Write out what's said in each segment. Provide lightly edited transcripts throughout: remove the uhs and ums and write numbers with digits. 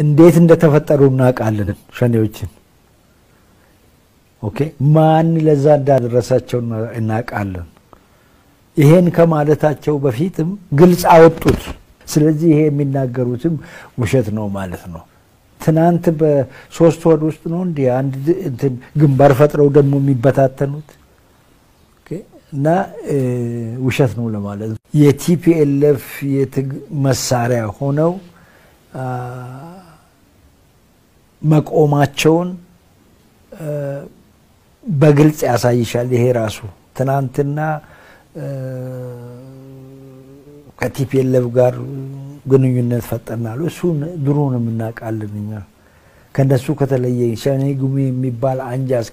እንዴት እንደተፈጠሩ እናቃለን ሸኔዎችን ኦኬ ማን ለዛ እንዳደረሳቸው እናቃለን ይሄን ከማለታቸው በፊትም ግልጽ አወጡት ስለዚህ ይሄ የሚናገሩትም ውሸት ነው ማለት ነው ትናንት በ3 ወር ውስጥ ነው እንዴ አንድ ግንባር ፈጥረው ደግሞ የሚበታተኑት ኦኬ እና ውሸት ነው ለማለት የቲፒኤልኤፍ መሳሪያ ሆነው መቆማቸውን በግልጽ ያሳይሻል ይሄ ራሱ ትናንትና ከቲፒኤልኤፍ ጋር ግንኙነት ፈጠርናል እሱን ድሮንም እናቃለንኛ ከነሱ ከተለየ ሸኔ ጉሚ የሚባል አንጃስ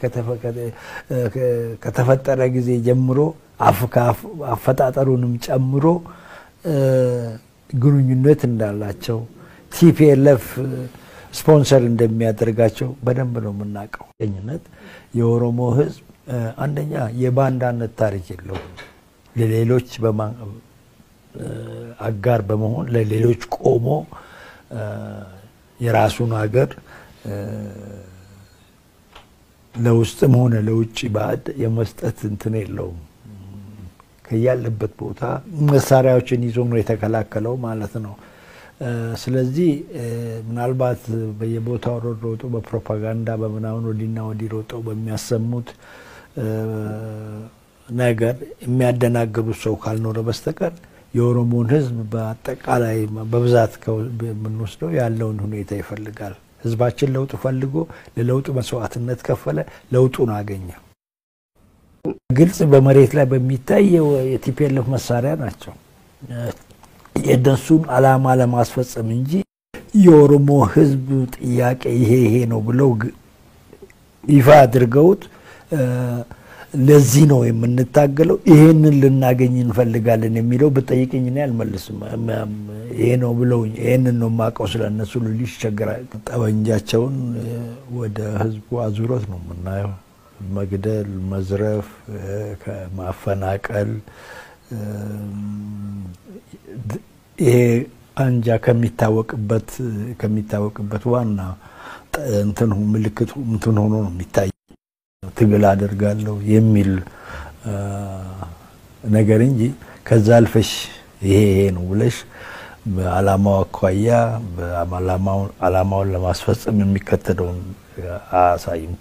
ከተፈጠረ ጊዜ ጀምሮ አፈጣጠሩንም ጨምሮ ግንኙነት እንዳላቸው ቲፒኤልኤፍ ስፖንሰር እንደሚያደርጋቸው በደንብ ነው የምናቀው የኝነት የኦሮሞ ህዝብ አንደኛ የባንዳነት ታሪክ የለው ለሌሎች አጋር በመሆን ለሌሎች ቆሞ የራሱን ሀገር ለውስጥም ሆነ ለውጭ ባድ የመስጠት እንትን የለው ከያለበት ቦታ መሳሪያዎችን ይዞ ነው የተከላከለው ማለት ነው ስለዚህ ምናልባት በየቦታው ሮጦ በፕሮፓጋንዳ በመናውን ወዲና ወዲ ሮጦ በሚያሰሙት ነገር የሚያደናግሩ ሰው ካልኖረ በስተቀር የኦሮሞን ህዝብ በአጠቃላይ በብዛት ከመንወስደው ያለውን ሁኔታ ይፈልጋል ህዝባችን ለውጥ ፈልጎ ለለውጥ መስዋዕትነት ከፈለ ለውጡን አገኘ ግልጽ በመሬት ላይ በሚታየው የቲፒኤልኤፍ መሳሪያ ናቸው የደሱን አላማ ለማስፈጸም እንጂ የኦሮሞ ህዝብ ጥያቄ ይሄ ነው ብለው ይፋ አድርገውት ለዚህ ነው የምንታገለው ይሄንን ልናገኝ እንፈልጋለን የሚለው በጠይቀኝ ነው ያልመልስም ይሄ ነው ብለው ይሄንን ነው ማቀው ስለነሱ ልጅ ቸገራ ጠወንጃቸውን ወደ ህዝቡ አዙሮት ነው ምናየው መግደል መዝረፍ ከማፈናቀል ይሄ አንጃ ከሚታወቅበት ዋና እንትኑ ምልክቱ እንትን ሆኖ ነው የሚታይ ትግል አደርጋለሁ የሚል ነገር እንጂ ከዛ አልፈሽ ይሄ ነው ብለሽ በአላማው አኳያ በአላማውን ለማስፈጸም የሚከተለውን አሳይም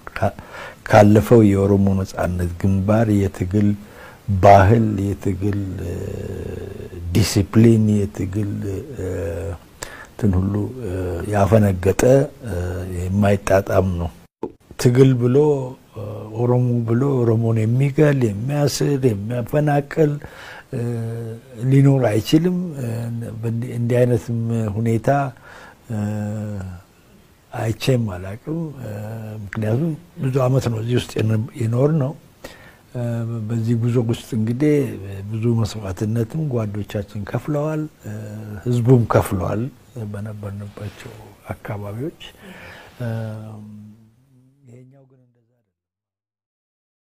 ካለፈው የኦሮሞ ነጻነት ግንባር የትግል ባህል የትግል ዲሲፕሊን የትግል ሁሉ ያፈነገጠ የማይጣጣም ነው ትግል ብሎ ኦሮሞን የሚገል የሚያስር የሚያፈናቅል ሊኖር አይችልም እንዲህ አይነት ሁኔታ አይቼም አላቅም ምክንያቱም ብዙ አመት ነው እዚህ ውስጥ የኖር ነው በዚህ ጉዞ ውስጥ እንግዲህ ብዙ መስዋዕትነትም ጓዶቻችን ከፍለዋል ህዝቡም ከፍለዋል በነበርንባቸው አካባቢዎች